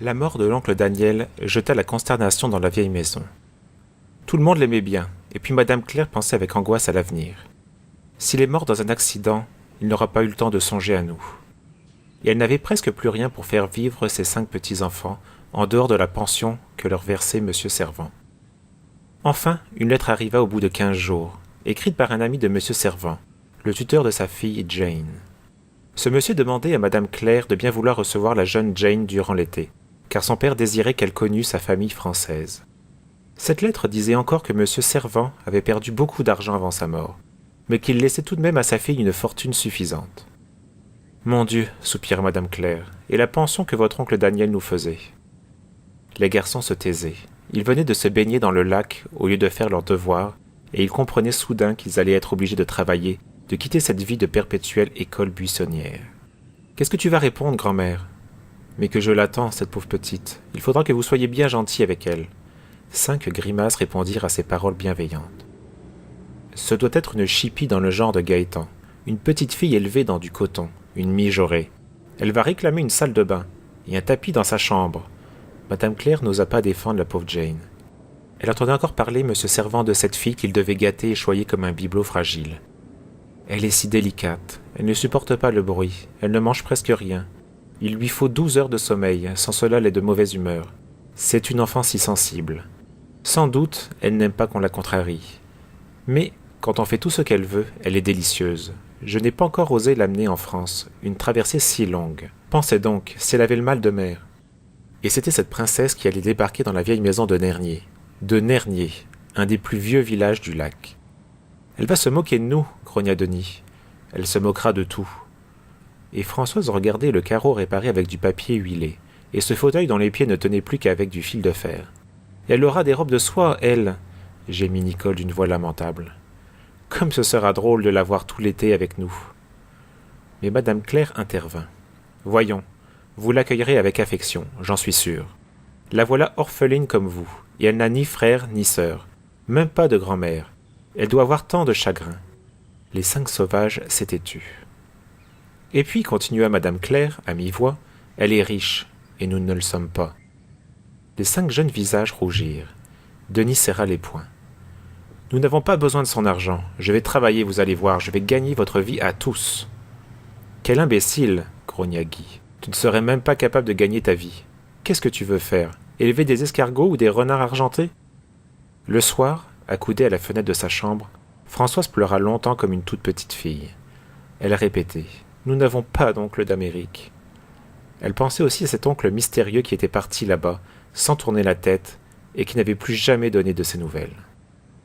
La mort de l'oncle Daniel jeta la consternation dans la vieille maison. Tout le monde l'aimait bien, et puis Madame Claire pensait avec angoisse à l'avenir. S'il est mort dans un accident, il n'aura pas eu le temps de songer à nous. Et elle n'avait presque plus rien pour faire vivre ses 5 petits-enfants, en dehors de la pension que leur versait M. Servan. Enfin, une lettre arriva au bout de 15 jours, écrite par un ami de M. Servan, le tuteur de sa fille Jane. Ce monsieur demandait à Madame Claire de bien vouloir recevoir la jeune Jane durant l'été, car son père désirait qu'elle connût sa famille française. Cette lettre disait encore que M. Servan avait perdu beaucoup d'argent avant sa mort, mais qu'il laissait tout de même à sa fille une fortune suffisante. « Mon Dieu, soupira Madame Claire, et la pension que votre oncle Daniel nous faisait. » Les garçons se taisaient. Ils venaient de se baigner dans le lac au lieu de faire leurs devoirs, et ils comprenaient soudain qu'ils allaient être obligés de travailler, de quitter cette vie de perpétuelle école buissonnière. « Qu'est-ce que tu vas répondre, grand-mère ?»« Mais que je l'attends, cette pauvre petite. Il faudra que vous soyez bien gentil avec elle. » 5 grimaces répondirent à ces paroles bienveillantes. « Ce doit être une chipie dans le genre de Gaëtan, une petite fille élevée dans du coton, une mijaurée. Elle va réclamer une salle de bain, et un tapis dans sa chambre. » Madame Claire n'osa pas défendre la pauvre Jane. Elle entendait encore parler M. Servan de cette fille qu'il devait gâter et choyer comme un bibelot fragile. Elle est si délicate, elle ne supporte pas le bruit, elle ne mange presque rien. Il lui faut 12 heures de sommeil, sans cela elle est de mauvaise humeur. C'est une enfant si sensible. Sans doute, elle n'aime pas qu'on la contrarie. Mais, quand on fait tout ce qu'elle veut, elle est délicieuse. Je n'ai pas encore osé l'amener en France, une traversée si longue. Pensez donc, si elle avait le mal de mer. Et c'était cette princesse qui allait débarquer dans la vieille maison de Nernier. De Nernier, un des plus vieux villages du lac. « Elle va se moquer de nous, » grogna Denis. « Elle se moquera de tout. » Et Françoise regardait le carreau réparé avec du papier huilé, et ce fauteuil dont les pieds ne tenaient plus qu'avec du fil de fer. « Et elle aura des robes de soie, elle !» gémit Nicole d'une voix lamentable. « Comme ce sera drôle de la voir tout l'été avec nous !» Mais Madame Claire intervint. « Voyons, vous l'accueillerez avec affection, j'en suis sûr. La voilà orpheline comme vous, et elle n'a ni frère ni sœur, même pas de grand-mère. Elle doit avoir tant de chagrin. » Les 5 sauvages s'étaient tus. « Et puis, continua Madame Claire, à mi-voix, elle est riche, et nous ne le sommes pas. » Les 5 jeunes visages rougirent. Denis serra les poings. « Nous n'avons pas besoin de son argent. Je vais travailler, vous allez voir, je vais gagner votre vie à tous. »« Quel imbécile !» grogna Guy. « Tu ne serais même pas capable de gagner ta vie. Qu'est-ce que tu veux faire? Élever des escargots ou des renards argentés ?» Le soir, accoudée à la fenêtre de sa chambre, Françoise pleura longtemps comme une toute petite fille. Elle répétait « Nous n'avons pas d'oncle d'Amérique. » Elle pensait aussi à cet oncle mystérieux qui était parti là-bas, sans tourner la tête, et qui n'avait plus jamais donné de ses nouvelles.